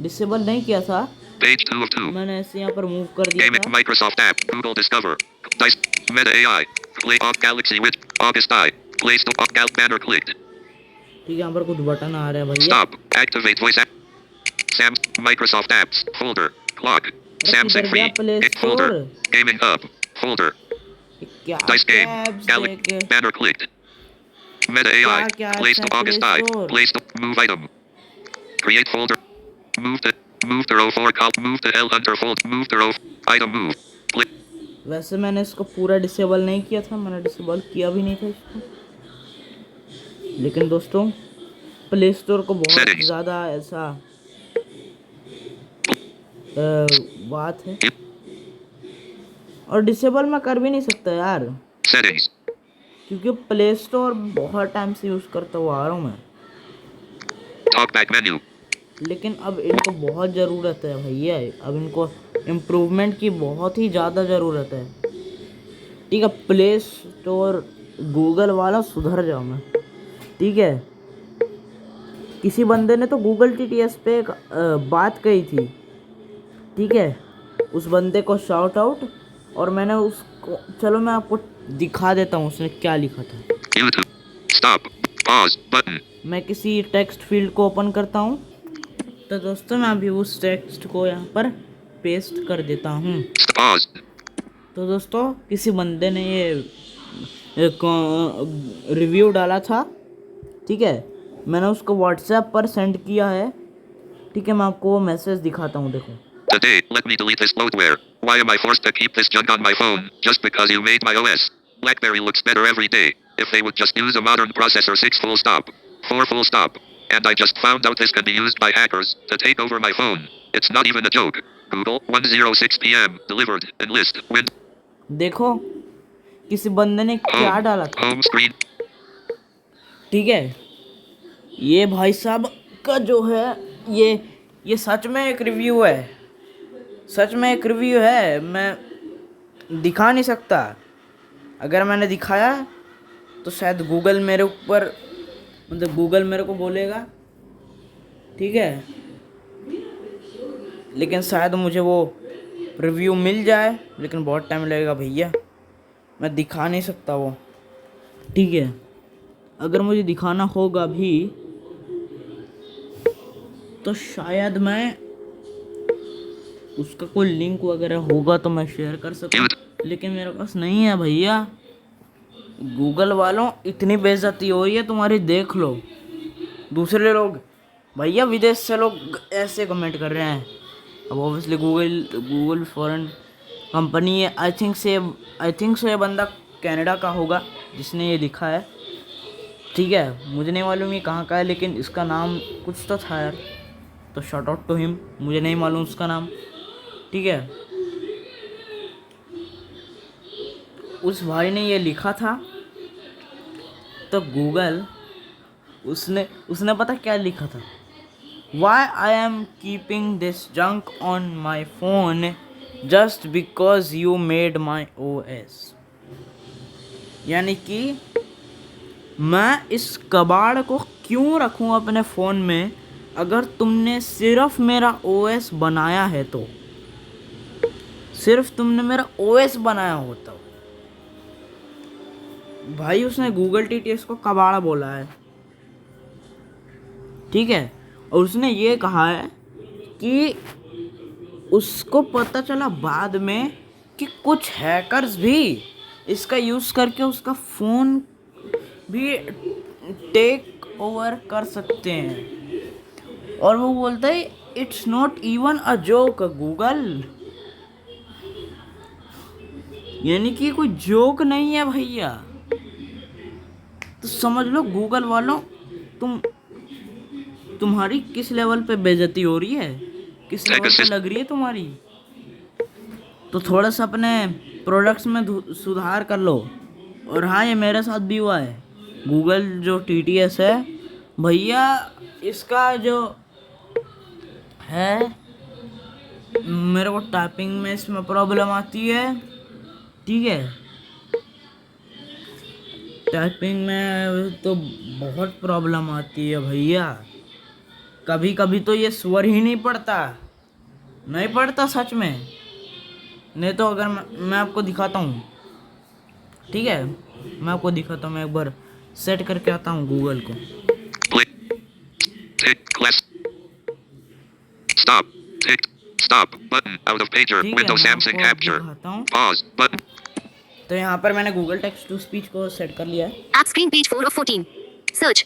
डिसेबल नहीं किया था, Page 2 of 2. मैंने ऐसे यहाँ पर मूव कर दिया Gaming था। Microsoft app. Google Discover. Dice. Meta AI. Play off Galaxy with August I. Play Store off Gal banner clicked. ठीक है, यहाँ पर कुछ बटन आ रहा है भैया। Stop. Activate voice app. Sam. Microsoft apps. Folder. Clock. Samsung free. Play It folder. Store Gaming hub. Folder. क्या Dice game. apps Galaxy देख, banner clicked. Meta AI. क्या Play apps Store है August Play I. Store? Play Store. Move item. Create folder. Move to row 4 column. Move to L under fold. Move to row. Item move. Play. वैसे मैंने इसको पूरा डिसेबल नहीं किया था, मैंने डिसेबल किया भी नहीं था इसको, लेकिन दोस्तों प्ले स्टोर को बहुत Settings. ज़्यादा ऐसा बात है, और डिसेबल मैं कर भी नहीं सकता यार, Settings. क्योंकि प्ले स्टोर बहुत टाइम से यूज़ करता हुआ आ रहा हूँ मैं। Talkback menu. लेकिन अब इनको बहुत ज़रूरत है भैया, अब इनको इम्प्रूवमेंट की बहुत ही ज़्यादा ज़रूरत है, ठीक है। प्ले स्टोर गूगल वाला सुधर जाओ मैं, ठीक है। किसी बंदे ने तो गूगल TTS पे एक बात कही थी, ठीक है। उस बंदे को शाउट आउट, और मैंने उसको, चलो मैं आपको दिखा देता हूँ उसने क्या लिखा था। YouTube. Stop. Pause button. मैं किसी टेक्स्ट फील्ड को ओपन करता हूँ। तो दोस्तों मैं अभी उस टेक्स्ट को यहाँ पर पेस्ट कर देता हूँ। Pause. तो दोस्तों किसी बंदे ने ये एक रिव्यू डाला था, ठीक है, मैंने उसको व्हाट्सएप पर सेंड किया है, ठीक है। मैं आपको वो मैसेज दिखाता हूँ, देखो। Today, let me delete this bloatware. Why am I forced to keep this junk on my phone just because you made my OS? BlackBerry looks better every day. If they would just use a modern processor, 6 full stop, 4 full stop. And I just found out this can be used by hackers to take over my phone. It's not even a joke. Google 1:06 p.m. delivered enlist win. देखो किसी बंदे ने क्या डाला था, Home screen. ठीक है। ये भाई साहब का जो है ये सच में एक रिव्यू है, सच में एक रिव्यू है। मैं दिखा नहीं सकता। अगर मैंने दिखाया तो शायद गूगल मेरे ऊपर, मतलब गूगल मेरे को बोलेगा, ठीक है। लेकिन शायद मुझे वो रिव्यू मिल जाए, लेकिन बहुत टाइम लगेगा भैया, मैं दिखा नहीं सकता वो, ठीक है। अगर मुझे दिखाना होगा भी तो शायद मैं उसका कोई लिंक वगैरह होगा तो मैं शेयर कर सकूं, लेकिन मेरे पास नहीं है भैया। गूगल वालों इतनी बेइज्जती हो रही है तुम्हारी, देख लो। दूसरे लोग भैया विदेश से लोग ऐसे कमेंट कर रहे हैं। अब ऑब्वियसली गूगल फॉरेन कंपनी है। आई थिंक सो ये बंदा कनाडा का होगा जिसने ये लिखा है, ठीक है। मुझे नहीं मालूम ये कहाँ का है, लेकिन इसका नाम कुछ तो था यार, तो शॉट आउट टू हिम। मुझे नहीं मालूम उसका नाम, ठीक है। उस भाई ने ये लिखा था, तो गूगल उसने पता क्या लिखा था, why I am keeping this junk on my phone just because you made my OS। यानी कि मैं इस कबाड़ को क्यों रखूं अपने फ़ोन में, अगर तुमने सिर्फ मेरा OS बनाया है तो, सिर्फ तुमने मेरा OS बनाया होता। भाई उसने गूगल TTS को कबाड़ा बोला है, ठीक है। और उसने ये कहा है कि उसको पता चला बाद में कि कुछ हैकर्स भी इसका यूज़ करके उसका फ़ोन भी टेक ओवर कर सकते हैं। और वो बोलता है it's not even a joke Google. यानी कि कोई जोक नहीं है भैया। तो समझ लो गूगल वालों, तुम्हारी किस लेवल पे बेइज्जती हो रही है, किस लेवल पे लग रही है तुम्हारी। तो थोड़ा सा अपने प्रोडक्ट्स में सुधार कर लो। और हाँ, ये मेरे साथ भी हुआ है। गूगल जो TTS है भैया, इसका जो है, मेरे को टाइपिंग में इसमें प्रॉब्लम आती है, ठीक है। टाइपिंग में तो बहुत प्रॉब्लम आती है भैया। कभी कभी तो ये स्वर ही नहीं पड़ता सच में। नहीं तो अगर मैं आपको दिखाता हूँ, ठीक है, मैं आपको दिखाता हूँ। मैं एक बार सेट करके आता हूँ गूगल को। Stop button out of pager window Samsung capture pause button। तो यहाँ पर मैंने गूगल टेक्स्ट टू स्पीच को सेट कर लिया है। App screen page 4 of 14. Search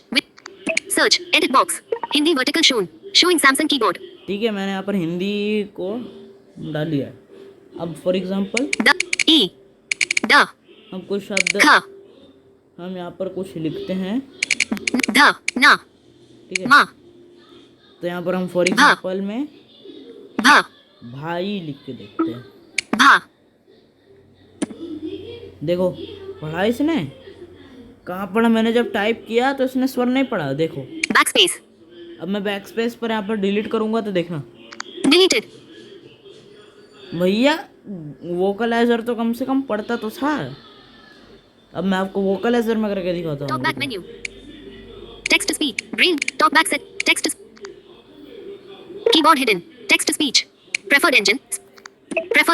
edit box Hindi vertical showing Samsung keyboard। ठीक है, मैंने यहाँ पर हिंदी को डाल दिया है। अब फॉर एग्जांपल हम कुछ शब्द हम यहाँ पर कुछ लिखते हैं, ठीक है। तो यहाँ पर हम फॉर एग्जांपल में भाई लिख के देखते हैं। देखो पढ़ा इसने, कहाँ पढ़ा? मैंने जब टाइप किया तो इसने स्वर नहीं पढ़ा। देखो बैकस्पेस। अब मैं बैकस्पेस पर यहाँ पर डिलीट करूंगा तो देखना डिलीटेड। भैया वोकलाइजर तो कम से कम पढ़ता तो था। अब मैं आपको वोकलाइजर में करके दिखाता हूँ। Talk back menu, text to speech, green talk back set, text keyboard hidden, text to speech, preferred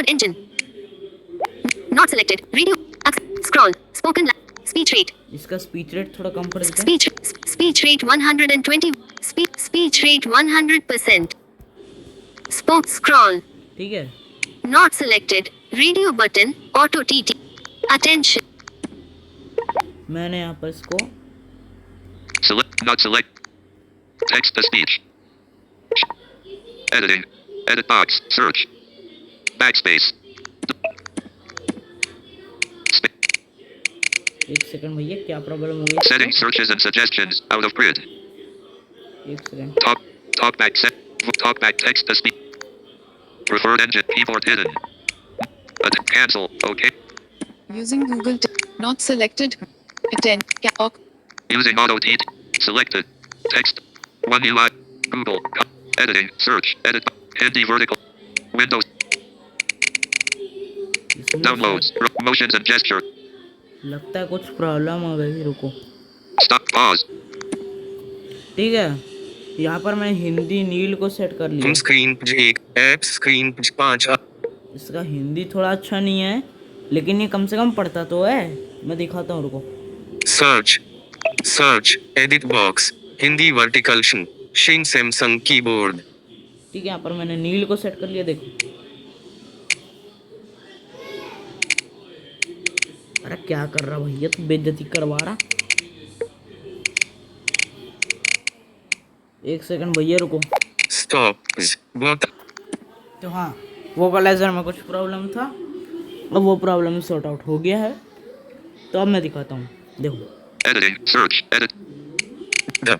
engine not selected, radio scroll, spoken speech rate. इसका स्पीच रेट थोड़ा कम कर देते हैं। Speech Speech rate 120. Speech rate 100%. Scroll. ठीक है, Not selected. Radio button. Auto TT. Attention. मैंने यहाँ पर इसको Select. Not select. Text to speech. Editing. Edit box. Search. Backspace. एक सेकंड भैया, क्या प्रॉब्लम हो गई? Setting searches and suggestions out of grid. एक second, Talkback set. Talkback text to speech. Preferred engine keyboard hidden. Cancel. Okay. Using Google. Not selected. Attend. Using auto TT. Selected. Text. One UI. Google. Editing. Search. Edit. Hindi vertical. Windows. इसमें Downloads. Motions and gesture. लगता है कुछ प्रॉब्लम हो गई, रुको। Stop. Pause. ठीक है, यहाँ पर मैं हिंदी नील को सेट कर लिया। स्क्रीन 1 ऐप स्क्रीन 5 इसका हिंदी थोड़ा अच्छा नहीं है, लेकिन ये कम से कम पढ़ता तो है। मैं दिखाता हूँ, रुको। Search edit box Hindi vertical Shin Samsung keyboard. ठीक है, यहाँ पर मैंने नील को सेट कर लिया, देखो। अरे क्या कर रहा भैया, तू बेइज्जती करवा रहा। एक सेकंड भैया, रुको। स्टॉप बहुत। तो हाँ, वोकलाइजर में कुछ प्रॉब्लम था, अब वो प्रॉब्लम सॉर्ट आउट हो गया है। तो अब मैं दिखाता हूँ, देखो। Editing. Search. Edit. The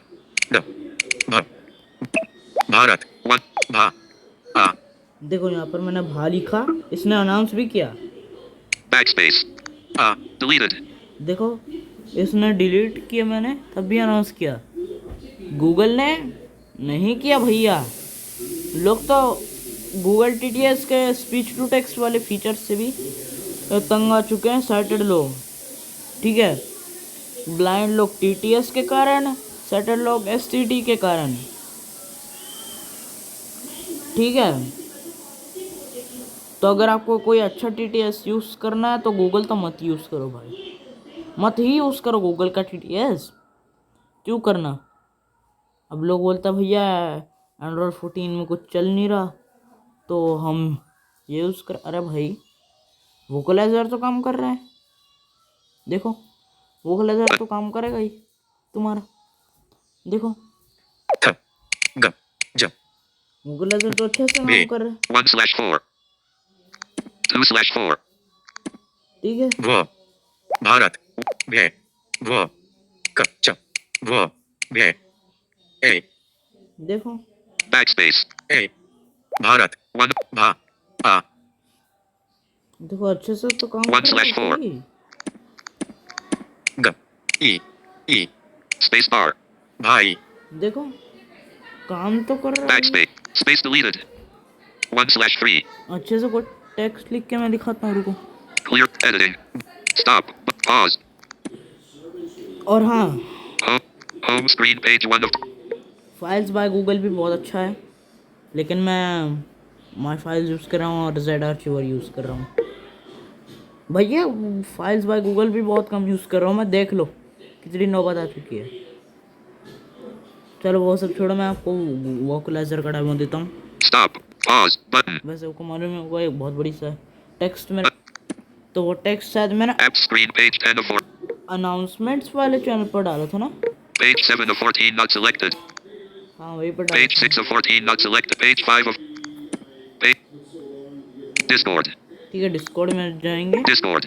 Bharat One. भा आ देखो यहाँ पर मैंने भा लिखा, इसने अनाउंस भी किया। Backspace. आ Deleted. देखो, इसने डिलीट किया, मैंने तब भी अनाउंस किया। गूगल ने नहीं किया भैया। लोग तो गूगल टीटीएस के स्पीच टू टेक्स्ट वाले फीचर से भी तंग आ चुके हैं, साइटेड लोग। ठीक है, ब्लाइंड लोग टीटीएस के कारण, साइटेड लोग एसटीडी के कारण। ठीक है, तो अगर आपको कोई अच्छा टीटीएस यूज़ करना है तो गूगल तो मत यूज़ करो भाई, मत ही यूज़ करो गूगल का टीटीएस। क्यों करना? अब लोग बोलता भैया एंड्रॉयड 14 में कुछ चल नहीं रहा तो हम ये यूज़ कर। अरे भाई, वोकलाइजर तो काम कर रहा है, देखो। वोकलाइजर तो काम करेगा ही तुम्हारा, देखो। थ ग ज वोकलाइजर तो अच्छे से काम कर रहा है। 1/4. 2/4. ठीक है, व भारत भे व क च व भे ए देखो। Backspace. ए भारत 1. भा आ देखो, अच्छे से तो काम 1/4. कर रहा है। ग ई ई Space bar. भाई देखो, काम तो कर रहा है। Backspace. Space deleted. 1/3. अच्छे से कोई टेक्स्ट लिख के मैं दिखाता हूँ, रुको। Clear. Editing. Stop. Pause. और हाँ, Home screen page 1 of. Files by Google भी बहुत अच्छा है, लेकिन मैं माई फाइल्स यूज़ कर रहा हूँ और जेड आर्चिवर यूज़ कर रहा हूँ। भैया फाइल्स बाय गूगल भी बहुत कम यूज़ कर रहा हूँ मैं, देख लो कितनी नौबत आ चुकी है। चलो वो सब छोड़ो, मैं आपको वोकलाइजर का डेमो देता हूँ। Stop. Pause. Button. वैसे आपको मालूम है वो एक बहुत बड़ी सा टेक्स्ट में, तो वो टेक्स्ट शायद मैंने App screen page 10 of 4. Announcements वाले चैनल पर डाला था ना। Page 7 of 14 not selected. हाँ, वही पर डाला Page था। 6 of 14 not selected. Page 5 of. Page. Discord. ठीक है, डिस्कॉर्ड में जाएंगे Discord.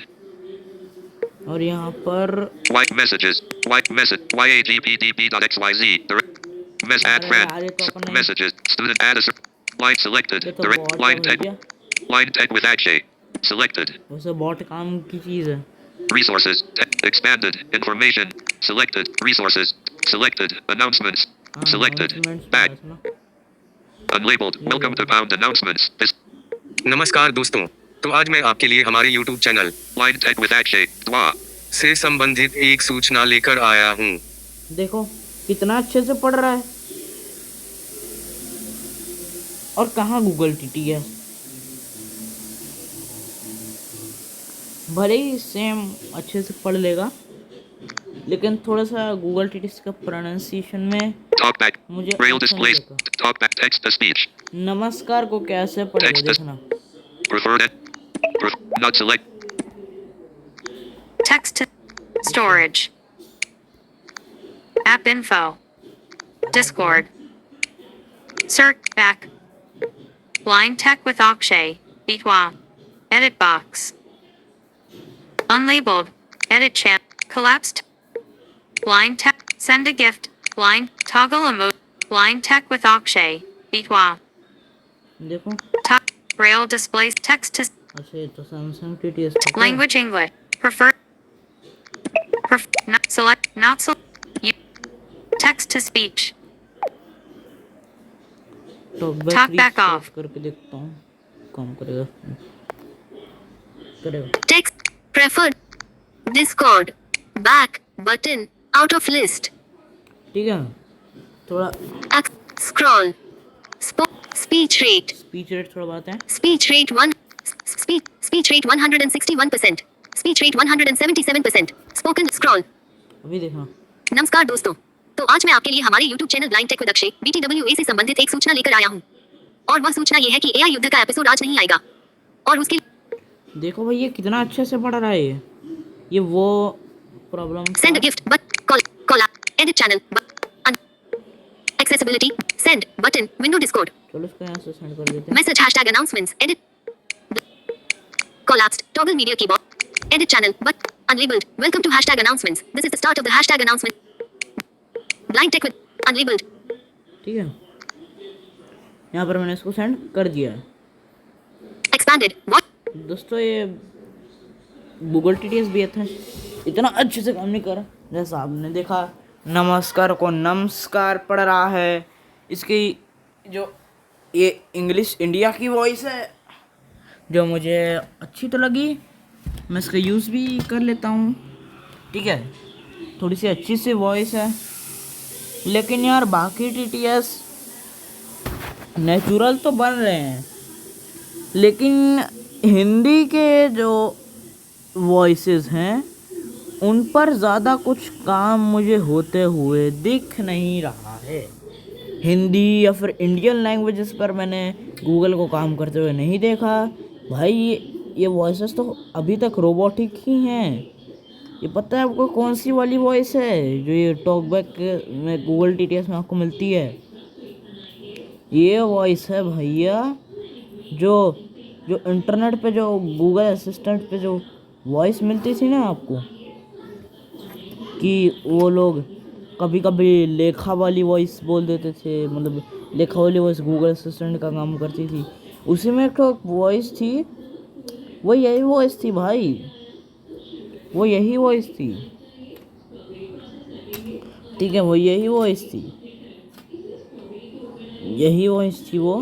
और यहाँ पर White messages. White message. YAGPDB.xyz. Add friend. अरे तो अपन नहीं- Messages. Student add a. Line selected. ये तो Direct बहुत line है 10. भैया, Line 10 with Akshay. Selected. वैसे बहुत काम की चीज़ है। Resources. Expanded. Information. Selected. Resources. Selected. Announcements. हाँ, Selected. announcements Back. डाला था ना। Unlabeled. Welcome to Pound Announcements. This. नमस्कार दोस्तों, तो आज मैं आपके लिए हमारे YouTube channel Line 10 with Akshay. Dwa. से संबंधित एक सूचना लेकर आया हूँ। देखो कितना अच्छे से पढ़ रहा है। और कहाँ गूगल टीटीएस, भले ही सेम अच्छे से पढ़ लेगा, लेकिन थोड़ा सा गूगल टीटीएस का प्रोनाउंसिएशन में Talkback. मुझे Braille अच्छा नहीं displays. लगा। Talkback text to speech. नमस्कार को कैसे पढ़ेगा Text to देखना। preferred. Not select. Text to storage. App info. Discord. Search back. Blind tech with Akshay. Bitwa. Edit box. Unlabeled. Edit chat. Collapsed. Blind tech. Send a gift. Blind. Toggle emote. Blind tech with Akshay. Bitwa. देखो Top. Braille displays text to अच्छा ये तो सैमसंग टीटीएस का language English. Prefer. Not select. Not select. Text to speech. Talk back off. करके देखता हूँ काम करेगा करेगा। Text. Preferred. Discord. Back. Button. Out of list. ठीक है थोड़ा Scroll. Speech rate. Speech rate थोड़ा बात है। Speech rate 1. Speech rate 161%. Speech rate 177%. Spoken scroll. अभी देखना नमस्कार दोस्तों, तो आज मैं आपके लिए हमारे YouTube channel blind tech with Akshay BTWA से संबंधित एक सूचना लेकर आया हूँ। और वह सूचना ये है कि AI युद्ध का एपिसोड आज नहीं आएगा। और उसके देखो भाई ये कितना अच्छे से पढ़ रहा है ये वो problem send gift but call edit channel accessibility send button window Discord चलो इसको यहाँ से सेंड कर देते हैं। Message hashtag announcements edit collapsed toggle media keyboard edit channel but unlabeled welcome to hashtag announcements this is the start of the hashtag announcement blind tech with unlabeled ठीक है यहाँ पर मैंने इसको सेंड कर दिया है। expanded what दोस्तों ये गूगल टीटीएस भी इतना अच्छे से काम नहीं कर रहा जैसा आपने देखा। नमस्कार को नमस्कार पढ़ रहा है। इसकी जो ये इंग्लिश इंडिया की वॉइस है जो मुझे अच्छी तो लगी, मैं इसका यूज़ भी कर लेता हूँ। ठीक है थोड़ी सी अच्छी सी वॉइस है, लेकिन यार बाकी टीटीएस नेचुरल तो बन रहे हैं, लेकिन हिंदी के जो वॉइसेस हैं उन पर ज़्यादा कुछ काम मुझे होते हुए दिख नहीं रहा है। हिंदी या फिर इंडियन लैंग्वेजेस पर मैंने गूगल को काम करते हुए नहीं देखा भाई। ये वॉइसेस तो अभी तक रोबोटिक ही हैं। ये पता है आपको कौन सी वाली वॉइस है जो ये टॉकबैक में गूगल टीटीएस में आपको मिलती है? ये वॉइस है भैया जो इंटरनेट पे जो गूगल असिस्टेंट पे जो वॉइस मिलती थी ना आपको, कि वो लोग कभी कभी लेखा वाली वॉइस बोल देते थे, मतलब लेखा वाली वॉइस गूगल असिस्टेंट का काम करती थी। उसी में एक तो वॉइस थी, वो यही वॉइस थी भाई, वो यही वॉइस थी। ठीक है वो यही वॉइस थी, यही वॉइस थी वो।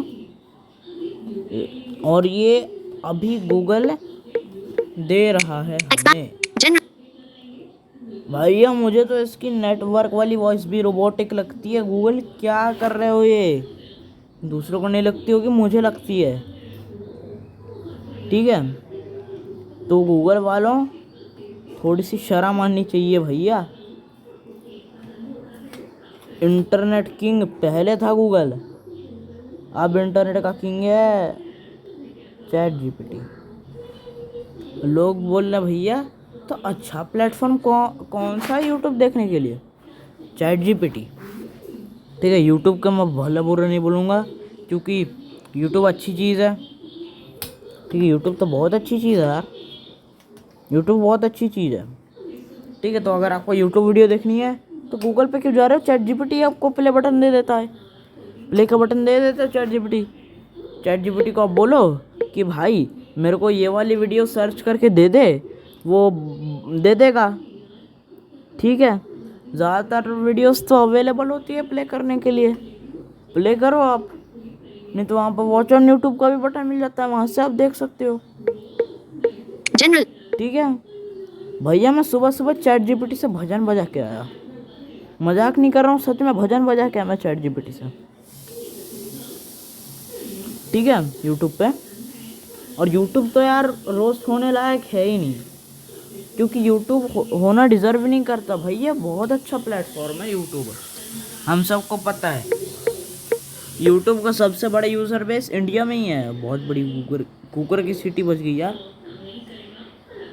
और ये अभी गूगल दे रहा है हमें। भैया मुझे तो इसकी नेटवर्क वाली वॉइस भी रोबोटिक लगती है। गूगल क्या कर रहे हो ये? दूसरों को नहीं लगती होगी, मुझे लगती है। ठीक है तो गूगल वालों थोड़ी सी शर्म आनी चाहिए भैया। इंटरनेट किंग पहले था गूगल, अब इंटरनेट का किंग है चैट जीपीटी। लोग बोल रहे भैया तो अच्छा प्लेटफॉर्म कौन सा है यूट्यूब देखने के लिए? Chat GPT. ठीक है यूट्यूब का मैं भला बुरा नहीं बोलूँगा, क्योंकि यूट्यूब अच्छी चीज़ है। ठीक है यूट्यूब तो बहुत अच्छी चीज़ है यार, यूट्यूब बहुत अच्छी चीज़ है। ठीक है तो अगर आपको यूट्यूब वीडियो देखनी है तो गूगल पे क्यों जा रहे हो? चैट जीपीटी आपको प्ले बटन दे देता है, प्ले का बटन दे देता है चैट जीपीटी। चैट जीपीटी को आप बोलो कि भाई मेरे को ये वाली वीडियो सर्च करके दे दे, वो दे देगा। ठीक है ज़्यादातर वीडियोस तो अवेलेबल होती है प्ले करने के लिए, प्ले करो आप, नहीं तो वहाँ पर वॉच ऑन यूट्यूब का भी बटन मिल जाता है, वहाँ से आप देख सकते हो। जनरल ठीक है भैया मैं सुबह सुबह चैट जीपीटी से भजन बजा के आया, मजाक नहीं कर रहा हूँ, सच में भजन बजा के आया मैं चैट जीपीटी से। ठीक है यूट्यूब पे। और यूट्यूब तो यार रोस्ट होने लायक है ही नहीं। क्योंकि यूट्यूब होना डिज़र्व नहीं करता भैया। बहुत अच्छा प्लेटफॉर्म है यूट्यूब, हम सबको पता है। यूट्यूब का सबसे बड़ा यूज़र बेस इंडिया में ही है। बहुत बड़ी कुकर कुकर की सीटी बज गई यार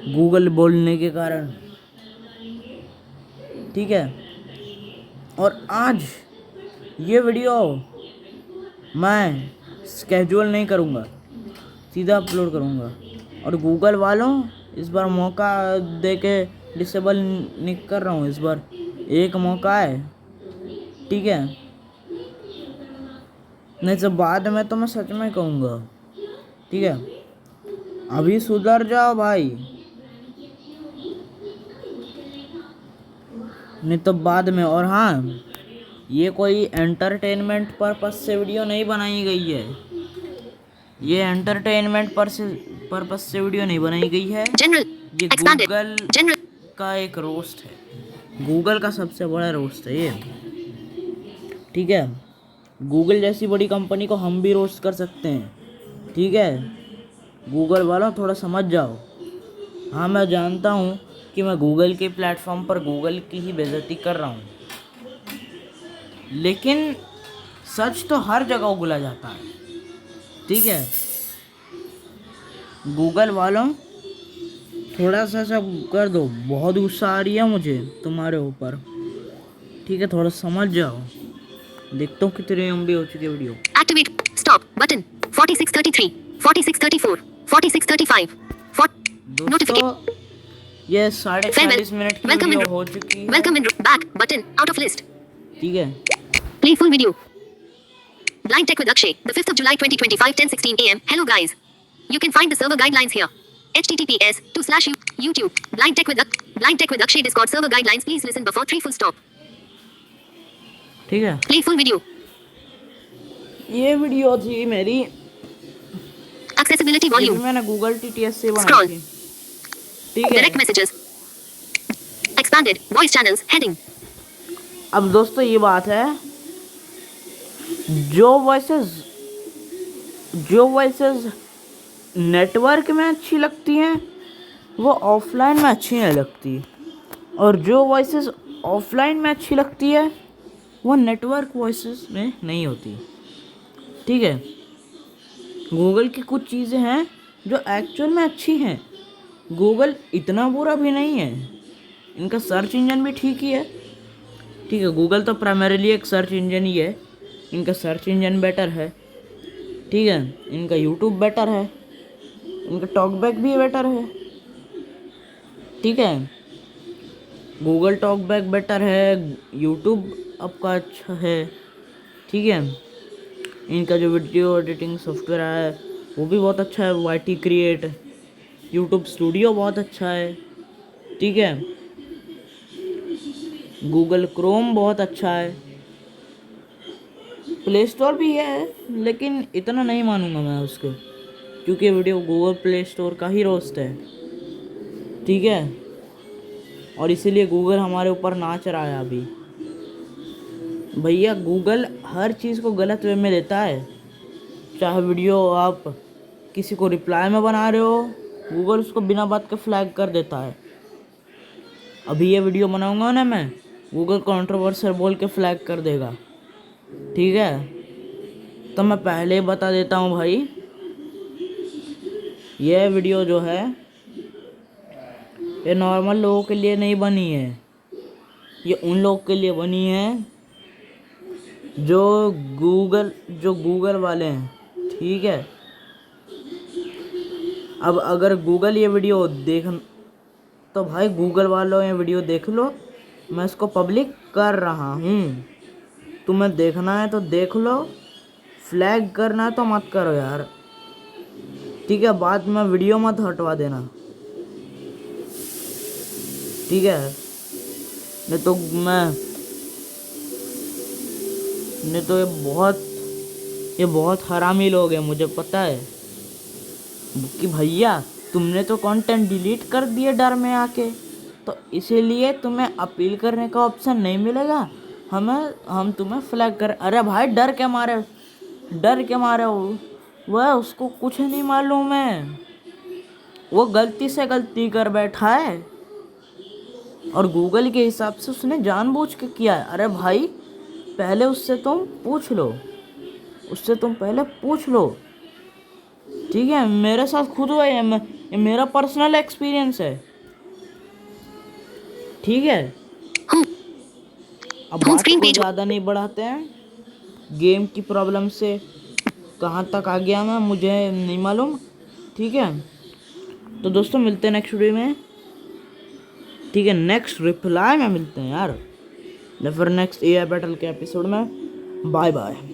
गूगल बोलने के कारण, ठीक है। और आज ये वीडियो मैं स्केड्यूल नहीं करूँगा, सीधा अपलोड करूँगा। और गूगल वालों इस बार मौका दे के डिसेबल नहीं कर रहा हूँ, इस बार एक मौका है, ठीक है। नहीं तो बाद में तो मैं सच में कहूँगा, ठीक है। अभी सुधर जाओ भाई, नहीं तो बाद में। और हाँ, ये कोई एंटरटेनमेंट पर्पस से वीडियो नहीं बनाई गई है, ये एंटरटेनमेंट पर्पस से वीडियो नहीं बनाई गई है। General. ये Expanded. Google General. का एक रोस्ट है, गूगल का सबसे बड़ा रोस्ट है ये, ठीक है। गूगल जैसी बड़ी कंपनी को हम भी रोस्ट कर सकते हैं, ठीक है। गूगल वालों थोड़ा समझ जाओ। हाँ, मैं जानता हूँ कि मैं गूगल के प्लेटफॉर्म पर गूगल की ही बेइज्जती कर रहा हूँ, लेकिन सच तो हर जगह उगला जाता है, ठीक है। गूगल वालों थोड़ा सा सब कर दो, बहुत गुस्सा आ रही है मुझे तुम्हारे ऊपर, ठीक है। थोड़ा समझ जाओ। देखता हूँ कितने एमबी हो चुकी है वीडियो। Activate. Stop. Button. 4633. 4634. 4635. दोस्तों ये Farewell. 40.40 मिनट की Welcome वीडियो in. हो चुकी है, Welcome in. Back. Button. Out of list. ठीक है। Play full video. Blind Tech with Akshay. The 5th of July 2025, 10:16 a.m. Hello guys. You can find the server guidelines here. https://YouTube. Blind Tech with Akshay Discord server guidelines. Please listen before 3 full stop. ठीक है, Play full video. ये वीडियो थी मेरी, Accessibility ये भी volume. मैंने गूगल TTS से बनाई Scroll. थी, ठीक है। Direct messages. Expanded. Voice channels. Heading. अब दोस्तों ये बात है, जो वॉइसेस नेटवर्क में अच्छी लगती हैं वो ऑफलाइन में अच्छी नहीं लगती, और जो वॉइसेस ऑफलाइन में अच्छी लगती है वो नेटवर्क वॉइसेस में नहीं होती, ठीक है। गूगल की कुछ चीज़ें हैं जो एक्चुअल में अच्छी हैं। गूगल इतना बुरा भी नहीं है, इनका सर्च इंजन भी ठीक ही है, ठीक है। गूगल तो प्राइमरीली एक सर्च इंजन ही है, इनका सर्च इंजन बेटर है, ठीक है। इनका यूट्यूब बेटर है, इनका टॉकबैक भी बेटर है, ठीक है। गूगल टॉकबैक बेटर है, यूट्यूब आपका अच्छा है, ठीक है। इनका जो वीडियो एडिटिंग सॉफ्टवेयर है वो भी बहुत अच्छा है, YT क्रिएट, यूट्यूब स्टूडियो बहुत अच्छा है, ठीक है। गूगल क्रोम बहुत अच्छा है, प्ले स्टोर भी है, लेकिन इतना नहीं मानूंगा मैं उसको, क्योंकि वीडियो गूगल प्ले स्टोर का ही रोस्ट है, ठीक है। और इसीलिए गूगल हमारे ऊपर नाच रहा है अभी। भैया गूगल हर चीज़ को गलत वे में देता है, चाहे वीडियो आप किसी को रिप्लाई में बना रहे हो, गूगल उसको बिना बात के फ्लैग कर देता है। अभी ये वीडियो बनाऊंगा ना मैं, गूगल कंट्रोवर्शियल बोल के फ्लैग कर देगा, ठीक है। तो मैं पहले ही बता देता हूँ भाई, ये वीडियो जो है ये नॉर्मल लोगों के लिए नहीं बनी है, ये उन लोगों के लिए बनी है जो गूगल वाले हैं, ठीक है। अब अगर गूगल ये वीडियो देख, तो भाई गूगल वालों ये वीडियो देख लो, मैं इसको पब्लिक कर रहा हूँ, तुम्हें देखना है तो देख लो, फ्लैग करना है तो मत करो यार, ठीक है। बाद में वीडियो मत हटवा देना, ठीक है। नहीं तो ये बहुत हरामी लोग हैं, मुझे पता है कि भैया तुमने तो कंटेंट डिलीट कर दिए डर में आके, तो इसीलिए तुम्हें अपील करने का ऑप्शन नहीं मिलेगा, हम तुम्हें फ्लैग कर। अरे भाई डर के मारे वह उसको कुछ नहीं मालूम है, वो गलती से गलती कर बैठा है, और गूगल के हिसाब से उसने जानबूझ के किया है। अरे भाई पहले उससे तुम पूछ लो, उससे तुम पहले पूछ लो, ठीक है। मेरे साथ खुद हुआ है, ये मेरा पर्सनल एक्सपीरियंस है, ठीक है। होम अब होम बात स्क्रीन को पेज ज़्यादा नहीं बढ़ाते हैं, गेम की प्रॉब्लम से कहाँ तक आ गया मैं मुझे नहीं मालूम, ठीक है। तो दोस्तों मिलते हैं नेक्स्ट वीडियो में, ठीक है। नेक्स्ट रिप्लाई में मिलते हैं यार, या फिर नेक्स्ट एआई बैटल के एपिसोड में। Bye bye.